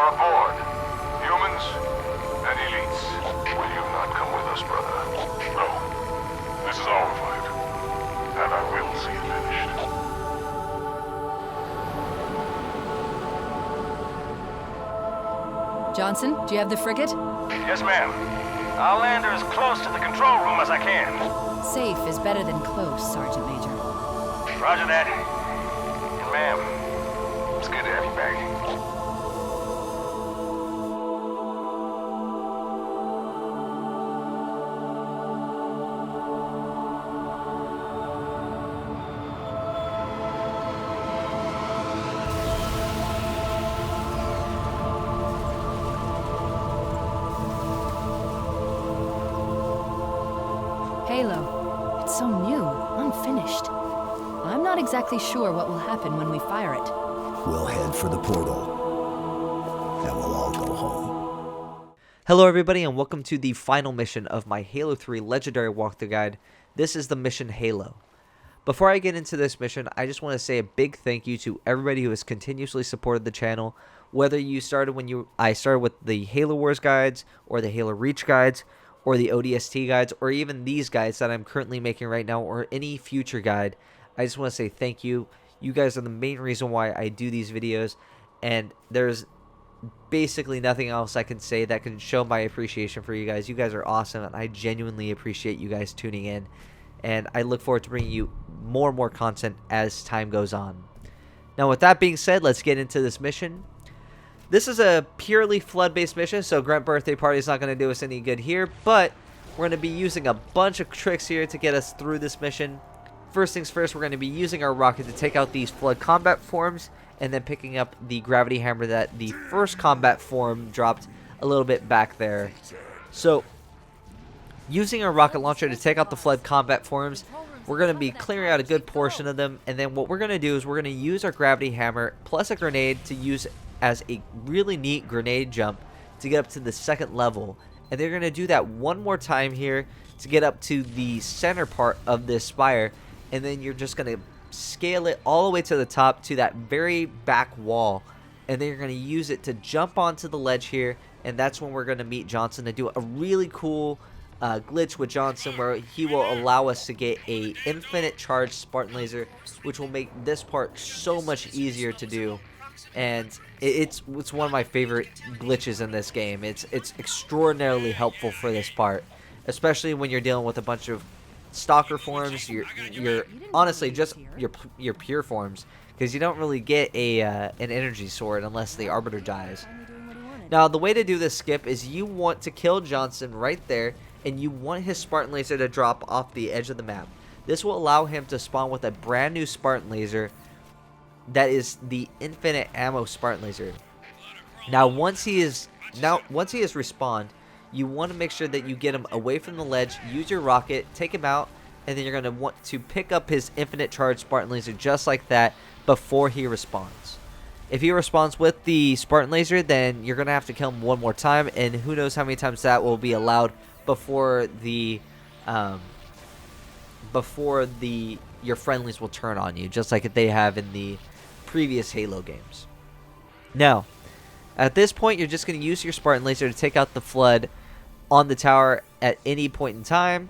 are aboard. Humans and elites. Will you not come with us, brother? No. This is our fight. And I will see it finished. Johnson, do you have the frigate? Yes, ma'am. I'll land her as close to the control room as I can. Safe is better than close, Sergeant Major. Roger that. And ma'am, it's good to have you back. Halo. It's so new, unfinished. I'm not exactly sure what will happen when we fire it. We'll head for the portal, and we'll all go home. Hello everybody and welcome to the final mission of my Halo 3 Legendary Walkthrough Guide. This is the mission Halo. Before I get into this mission, I just want to say a big thank you to everybody who has continuously supported the channel. Whether you started when I started with the Halo Wars guides, or the Halo Reach guides, or the ODST guides, or even these guides that I'm currently making right now, or any future guide, I just want to say thank you. You guys are the main reason why I do these videos, and there's basically nothing else I can say that can show my appreciation for you guys. You guys are awesome, and I genuinely appreciate you guys tuning in, and I look forward to bringing you more and more content as time goes on. Now, with that being said, let's get into this mission. This is a purely flood-based mission, so Grunt Birthday Party is not going to do us any good here, but we're going to be using a bunch of tricks here to get us through this mission. First things first, we're going to be using our rocket to take out these flood combat forms, and then picking up the gravity hammer that the first combat form dropped a little bit back there. So, using our rocket launcher to take out the flood combat forms, we're going to be clearing out a good portion of them, and then what we're going to do is we're going to use our gravity hammer plus a grenade to use as a really neat grenade jump to get up to the second level. And they're going to do that one more time here to get up to the center part of this spire, and then you're just going to scale it all the way to the top to that very back wall, and then you're going to use it to jump onto the ledge here, and that's when we're going to meet Johnson to do a really cool glitch with Johnson where he will allow us to get a infinite charge Spartan laser, which will make this part so much easier to do. And it's one of my favorite glitches in this game. It's extraordinarily helpful for this part, especially when you're dealing with a bunch of stalker forms. You're honestly just your pure forms, because you don't really get an energy sword unless the Arbiter dies. Now, the way to do this skip is you want to kill Johnson right there, and you want his Spartan laser to drop off the edge of the map. This will allow him to spawn with a brand new Spartan laser that is the infinite ammo Spartan laser. Now once he is respawned, you want to make sure that you get him away from the ledge, use your rocket, take him out, and then you're going to want to pick up his infinite charge Spartan laser just like that before he respawns. If he respawns with the Spartan laser, then you're going to have to kill him one more time, and who knows how many times that will be allowed before your friendlies will turn on you, just like they have in the previous Halo games. Now, at this point, you're just going to use your Spartan laser to take out the flood on the tower at any point in time.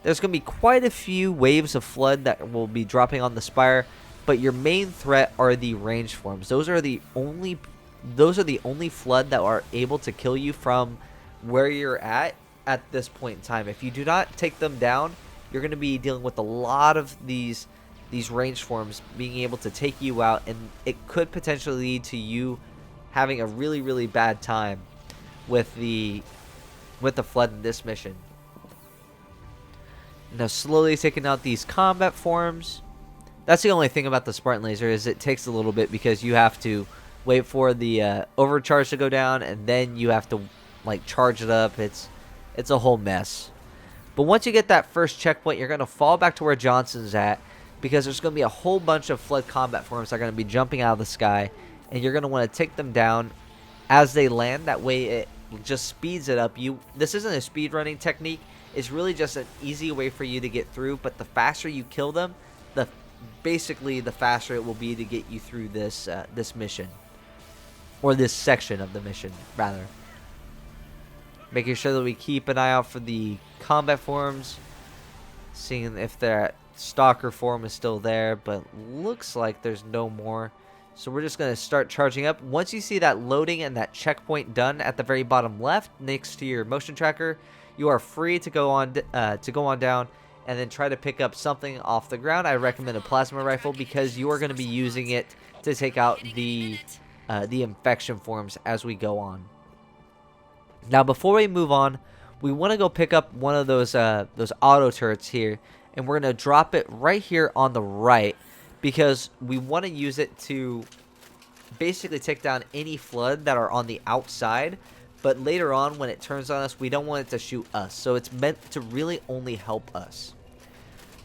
There's going to be quite a few waves of flood that will be dropping on the spire, but your main threat are the ranged forms. Those are the only flood that are able to kill you from where you're at this point in time. If you do not take them down, you're going to be dealing with a lot of these ranged forms being able to take you out, and it could potentially lead to you having a really, really bad time with the flood in this mission. Now, slowly taking out these combat forms. That's the only thing about the Spartan laser, is it takes a little bit because you have to wait for the overcharge to go down, and then you have to like charge it up. It's a whole mess. But once you get that first checkpoint, you're going to fall back to where Johnson's at, because there's going to be a whole bunch of flood combat forms that are going to be jumping out of the sky, and you're going to want to take them down as they land. That way it just speeds it up. This isn't a speed running technique. It's really just an easy way for you to get through, but the faster you kill them, basically the faster it will be to get you through this mission. or this section of the mission, rather. Making sure that we keep an eye out for the combat forms, seeing if that stalker form is still there, but looks like there's no more. So we're just going to start charging up. Once you see that loading and that checkpoint done at the very bottom left next to your motion tracker, you are free to go on down and then try to pick up something off the ground. I recommend a plasma rifle because you are going to be using it to take out the infection forms as we go on. Now, before we move on, we want to go pick up one of those auto turrets here, and we're going to drop it right here on the right because we want to use it to basically take down any flood that are on the outside. But later on, when it turns on us, we don't want it to shoot us. So it's meant to really only help us.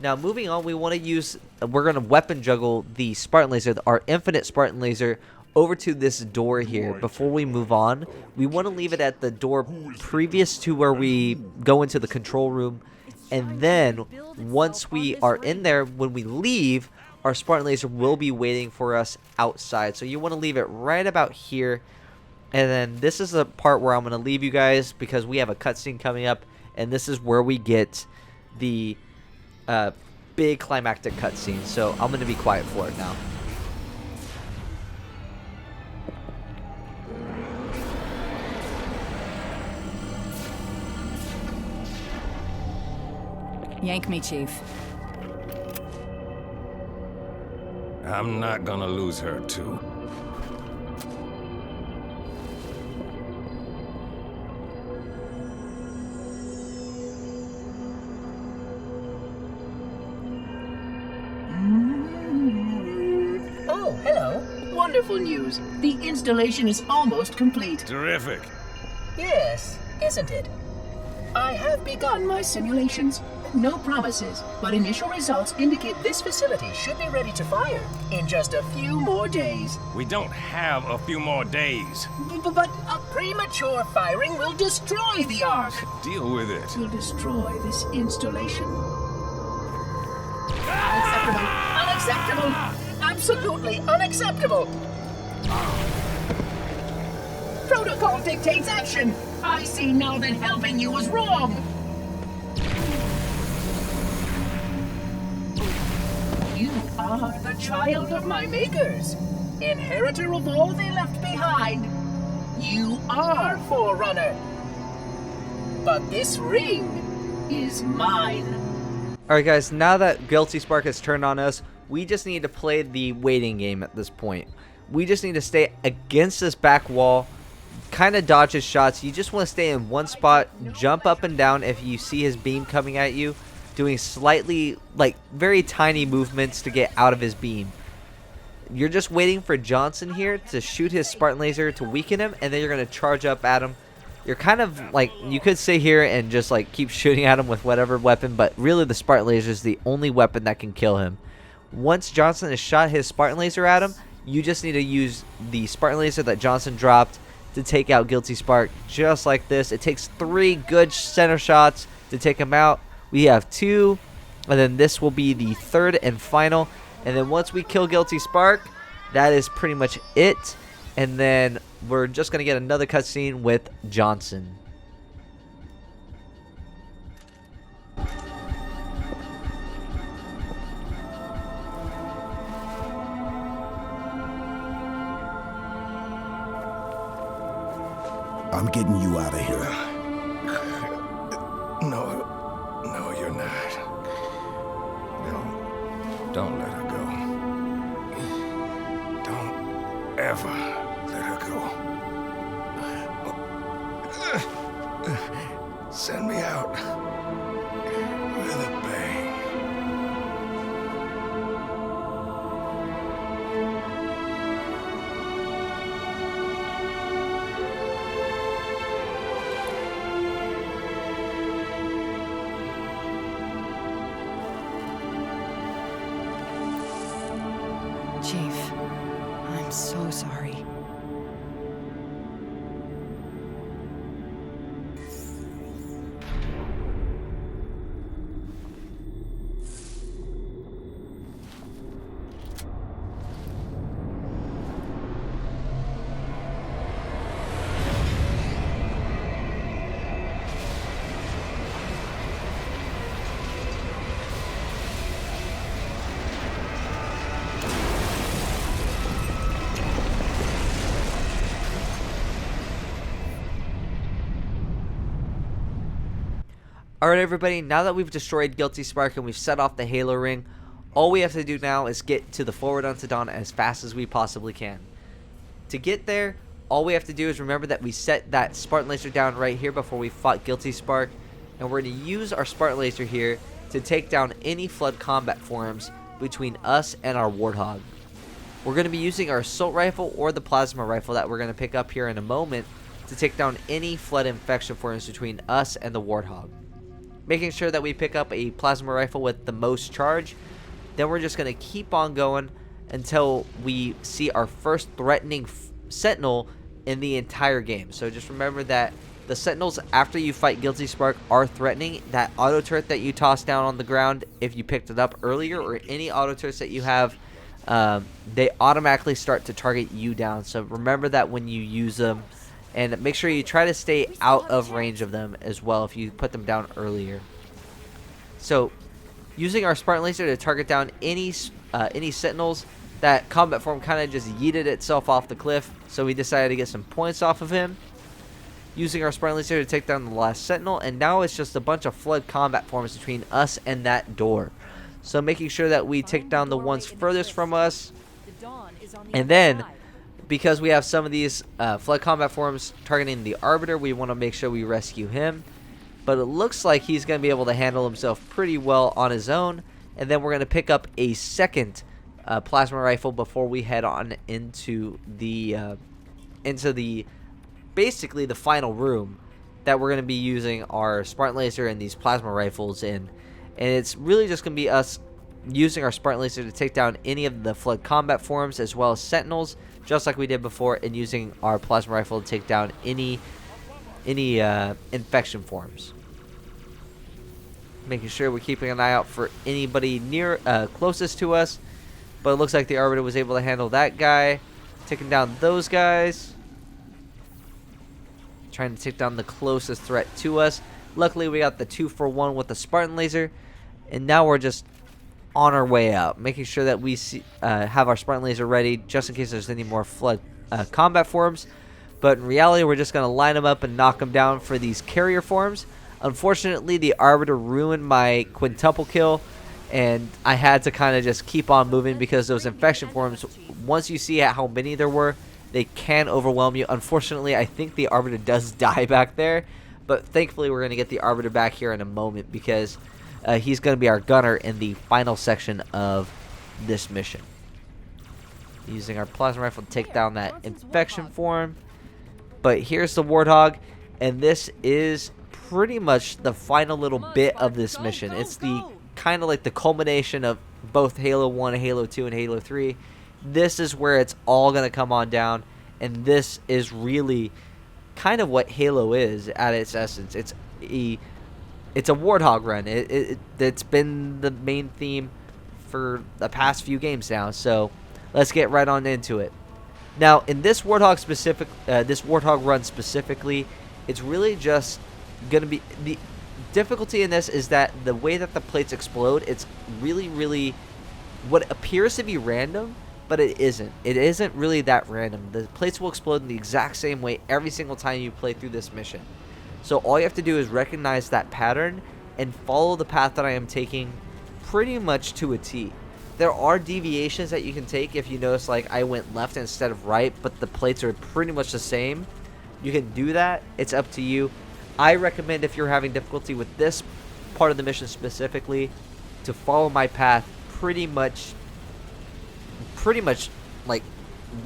Now, moving on, we're going to weapon juggle the Spartan Laser, our infinite Spartan Laser, over to this door here. Before we move on, we want to leave it at the door previous to where we go into the control room. And then, once we are in there, when we leave, our Spartan Laser will be waiting for us outside. So you want to leave it right about here. And then this is the part where I'm going to leave you guys because we have a cutscene coming up. And this is where we get the big climactic cutscene. So I'm going to be quiet for it now. Yank me, Chief. I'm not gonna lose her, too. Oh, hello. Wonderful news. The installation is almost complete. Terrific. Yes, isn't it? I have begun my simulations. No promises, but initial results indicate this facility should be ready to fire in just a few more days. We don't have a few more days. But a premature firing will destroy the Ark. Deal with it. Will destroy this installation. Unacceptable! Unacceptable! Absolutely unacceptable! Protocol dictates action! I see now that helping you was wrong! You are the child of my makers, inheritor of all they left behind. You are Forerunner. But this ring is mine. Alright guys, now that Guilty Spark has turned on us, we just need to play the waiting game at this point. We just need to stay against this back wall, kind of dodge his shots. You just want to stay in one spot, jump up and down if you see his beam coming at you, doing slightly, like, very tiny movements to get out of his beam. You're just waiting for Johnson here to shoot his Spartan Laser to weaken him, and then you're going to charge up at him. You're kind of, like, you could sit here and just, like, keep shooting at him with whatever weapon, but really the Spartan Laser is the only weapon that can kill him. Once Johnson has shot his Spartan Laser at him, you just need to use the Spartan Laser that Johnson dropped to take out Guilty Spark, just like this. It takes 3 good center shots to take him out. We have 2, and then this will be the 3rd and final. And then once we kill Guilty Spark, that is pretty much it. And then we're just going to get another cutscene with Johnson. I'm getting you out of here. No, you're not. Don't let her go. Don't ever let her go. Send me out with a bang. Chief, I'm so sorry. Alright everybody, now that we've destroyed Guilty Spark and we've set off the Halo ring, all we have to do now is get to the forward unto dawn as fast as we possibly can. To get there, all we have to do is remember that we set that Spartan Laser down right here before we fought Guilty Spark, and we're going to use our Spartan Laser here to take down any flood combat forms between us and our Warthog. We're going to be using our assault rifle or the plasma rifle that we're going to pick up here in a moment to take down any flood infection forms between us and the Warthog. Making sure that we pick up a plasma rifle with the most charge, then we're just going to keep on going until we see our first threatening sentinel in the entire game. So just remember that the sentinels after you fight Guilty Spark are threatening. That auto turret that you toss down on the ground, if you picked it up earlier, or any auto turrets that you have, they automatically start to target you down. So remember that when you use them, and make sure you try to stay out of range of them as well if you put them down earlier. So using our Spartan Laser to target down any sentinels, that combat form kind of just yeeted itself off the cliff, so we decided to get some points off of him. Using our Spartan Laser to take down the last sentinel, and now it's just a bunch of flood combat forms between us and that door. So making sure that we take down the ones furthest from us, and then because we have some of these flood combat forms targeting the Arbiter, we want to make sure we rescue him. But it looks like he's going to be able to handle himself pretty well on his own. And then we're going to pick up a second plasma rifle before we head on into the basically the final room that we're going to be using our Spartan Laser and these plasma rifles in. And it's really just going to be us using our Spartan Laser to take down any of the flood combat forms as well as sentinels, just like we did before, and using our plasma rifle to take down any infection forms. Making sure we're keeping an eye out for anybody near closest to us. But it looks like the Arbiter was able to handle that guy, taking down those guys, trying to take down the closest threat to us. Luckily we got the 2-for-1 with the Spartan Laser, and now we're just on our way out, making sure that we have our Spartan Laser ready just in case there's any more flood combat forms. But in reality, we're just going to line them up and knock them down for these carrier forms. Unfortunately, the Arbiter ruined my quintuple kill, and I had to kind of just keep on moving because those infection forms, once you see how many there were, they can overwhelm you. Unfortunately, I think the Arbiter does die back there, but thankfully we're going to get the Arbiter back here in a moment because he's going to be our gunner in the final section of this mission. Using our plasma rifle to take down that infection form. But here's the Warthog, and this is pretty much the final little bit of this mission. It's the kind of like the culmination of both Halo 1, Halo 2, and Halo 3. This is where it's all going to come on down, and this is really kind of what Halo is at its essence. It's a Warthog run. It's been the main theme for the past few games now, so let's get right on into it. Now, in this Warthog run specifically, it's really just going to be... The difficulty in this is that the way that the plates explode, it's really what appears to be random, but it isn't. It isn't really that random. The plates will explode in the exact same way every single time you play through this mission. So all you have to do is recognize that pattern and follow the path that I am taking pretty much to a T. There are deviations that you can take if you notice, like I went left instead of right, but the plates are pretty much the same. You can do that. It's up to you. I recommend, if you're having difficulty with this part of the mission specifically, to follow my path pretty much like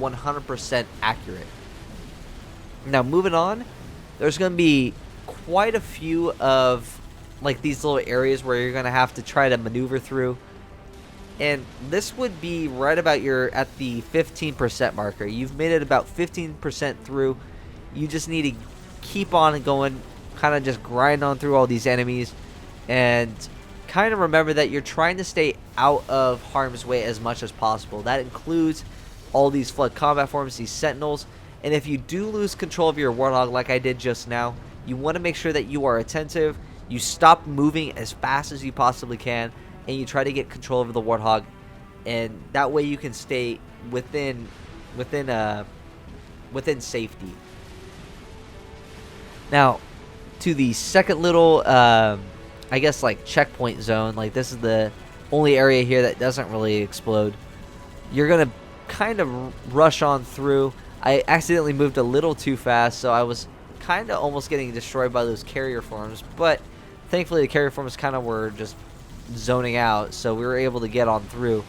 100% accurate. Now moving on, there's going to be quite a few of like these little areas where you're going to have to try to maneuver through. And this would be right about at the 15% marker. You've made it about 15% through. You just need to keep on going, kind of just grind on through all these enemies, and kind of remember that you're trying to stay out of harm's way as much as possible. That includes all these flood combat forms, these sentinels, and if you do lose control of your Warthog like I did just now, you want to make sure that you are attentive, you stop moving as fast as you possibly can, and you try to get control of the Warthog, and that way you can stay within safety. Now, to the second little I guess, like, checkpoint zone. Like, this is the only area here that doesn't really explode. You're going to kind of rush on through. I accidentally moved a little too fast, so I was kind of almost getting destroyed by those carrier forms. But thankfully, the carrier forms kind of were just zoning out, so we were able to get on through.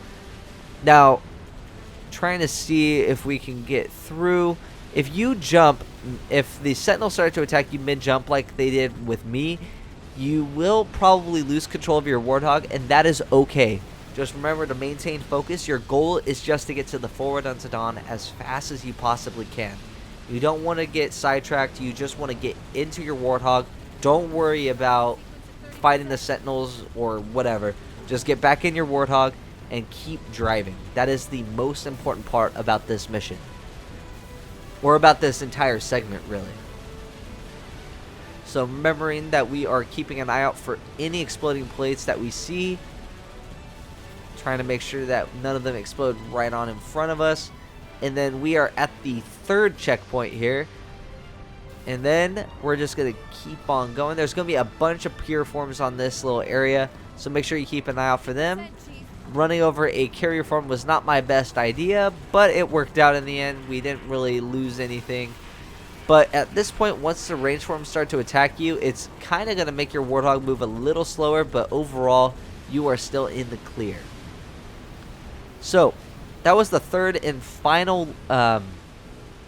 Now, trying to see if we can get through. If you jump, if the sentinels start to attack you mid-jump like they did with me, you will probably lose control of your warthog, and that is okay. Just remember to maintain focus. Your goal is just to get to the forward unto dawn as fast as you possibly can. You don't want to get sidetracked. You just want to get into your warthog. Don't worry about fighting the sentinels or whatever. Just get back in your warthog and keep driving. That is the most important part about this mission. Or about this entire segment, really. So remembering that we are keeping an eye out for any exploding plates that we see. Trying to make sure that none of them explode right on in front of us. And then we are at the 3rd checkpoint here. And then we're just going to keep on going. There's going to be a bunch of pure forms on this little area. So make sure you keep an eye out for them. Running over a carrier form was not my best idea, but it worked out in the end. We didn't really lose anything. But at this point, once the range forms start to attack you, it's kind of going to make your warthog move a little slower, but overall, you are still in the clear. So, that was the 3rd and final, I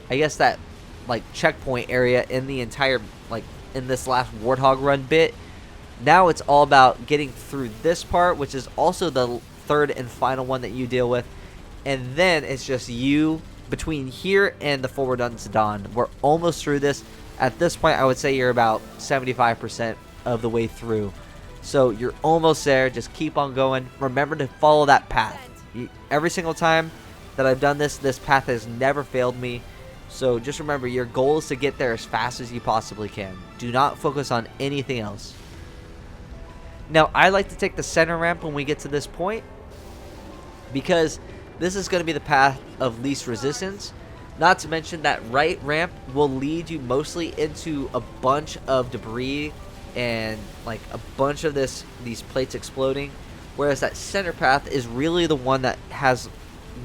guess that, like, checkpoint area in the entire, like, in this last warthog run bit. Now it's all about getting through this part, which is also the 3rd and final one that you deal with. And then it's just you between here and the forward unto dawn. We're almost through this. At this point, I would say you're about 75% of the way through. So you're almost there. Just keep on going. Remember to follow that path. Every single time that I've done this, this path has never failed me. So just remember, your goal is to get there as fast as you possibly can. Do not focus on anything else. Now, I like to take the center ramp when we get to this point, because this is going to be the path of least resistance. Not to mention that right ramp will lead you mostly into a bunch of debris and like a bunch of these plates exploding. Whereas that center path is really the one that has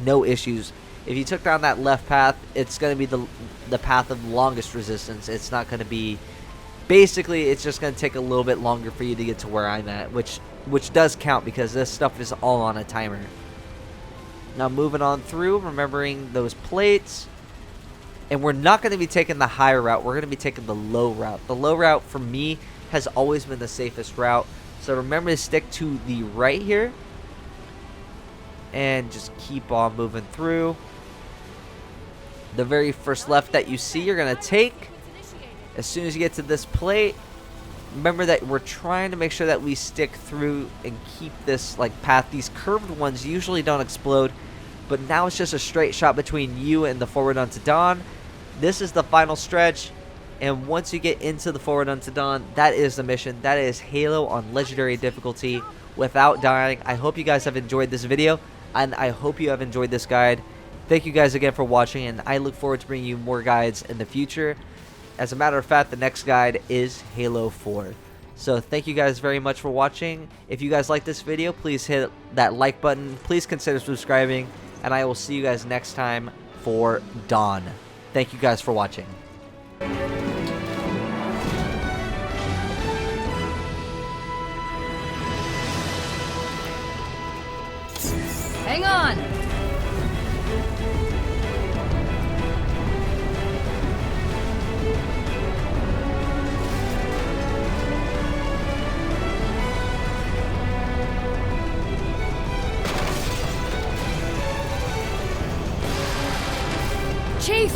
no issues. If you took down that left path, it's going to be the path of longest resistance. It's not going to be... Basically, it's just going to take a little bit longer for you to get to where I'm at, which does count because this stuff is all on a timer. Now, moving on through, remembering those plates. And we're not going to be taking the high route. We're going to be taking the low route. The low route, for me, has always been the safest route. So remember to stick to the right here. And just keep on moving through. The very first left that you see, you're going to take. As soon as you get to this plate, remember that we're trying to make sure that we stick through and keep this like path. These curved ones usually don't explode, but now it's just a straight shot between you and the forward unto dawn. This is the final stretch. And once you get into the forward unto dawn, that is the mission. That is Halo on legendary difficulty without dying. I hope you guys have enjoyed this video, and I hope you have enjoyed this guide. Thank you guys again for watching, and I look forward to bringing you more guides in the future. As a matter of fact, the next guide is Halo 4. So thank you guys very much for watching. If you guys like this video, please hit that like button. Please consider subscribing, and I will see you guys next time for Dawn. Thank you guys for watching. Hang on! Chief!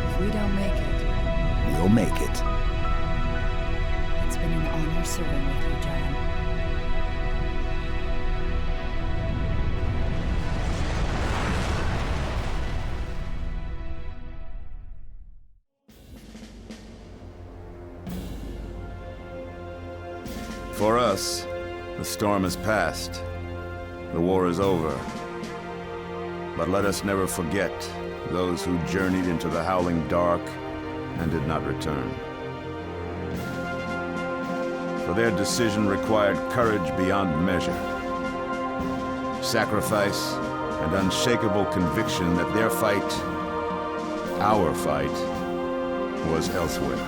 If we don't make it, We'll make it. it's been an honor serving with you, John. For us, the storm has passed. The war is over. But let us never forget those who journeyed into the howling dark and did not return. For their decision required courage beyond measure, sacrifice, and unshakable conviction that their fight, our fight, was elsewhere.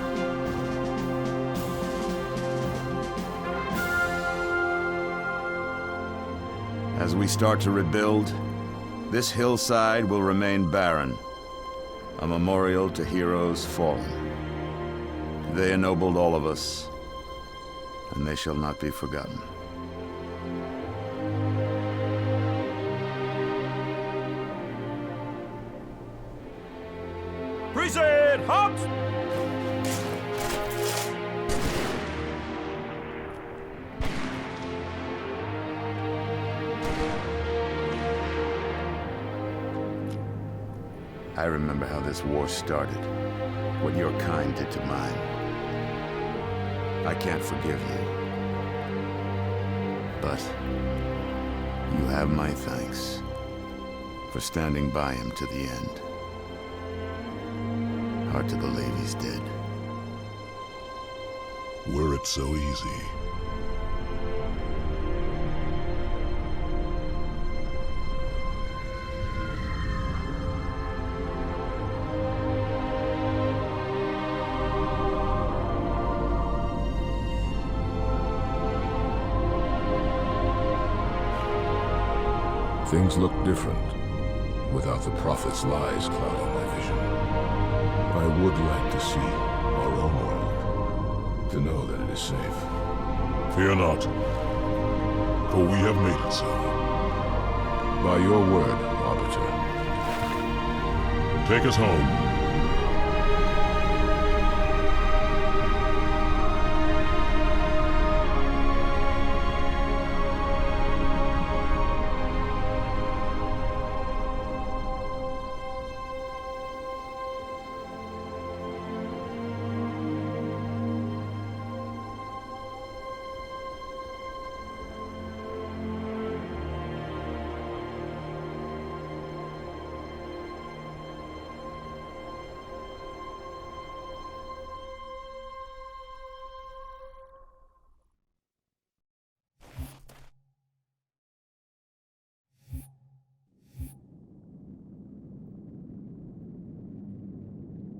As we start to rebuild, this hillside will remain barren, a memorial to heroes fallen. They ennobled all of us, and they shall not be forgotten. Present, hops! I remember how this war started, what your kind did to mine. I can't forgive you, but you have my thanks for standing by him to the end. Hard to believe he's dead. Were it so easy. Things look different without the prophet's lies clouding my vision. I would like to see our own world, to know that it is safe. Fear not, for we have made it so. By your word, Arbiter. Take us home.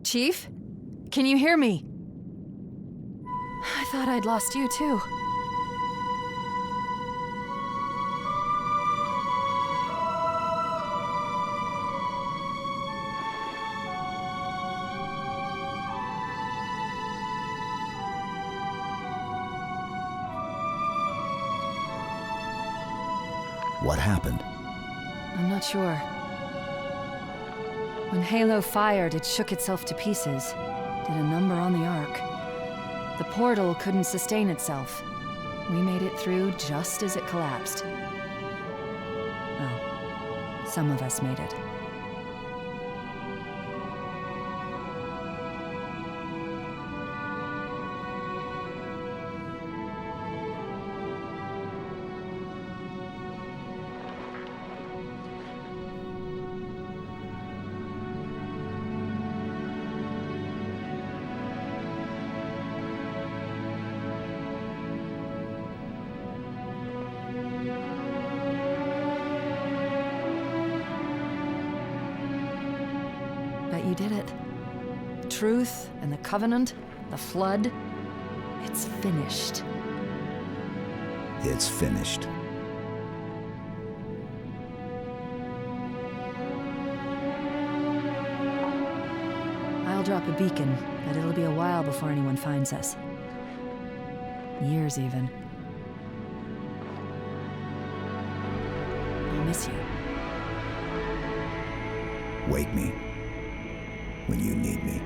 Chief? Can you hear me? I thought I'd lost you too. What happened? I'm not sure. When Halo fired, it shook itself to pieces. Did a number on the Ark. The portal couldn't sustain itself. We made it through just as it collapsed. Oh, some of us made it. But you did it. The truth and the Covenant, the Flood, it's finished. It's finished. I'll drop a beacon, but it'll be a while before anyone finds us. Years, even. I'll miss you. Wake me when you need me.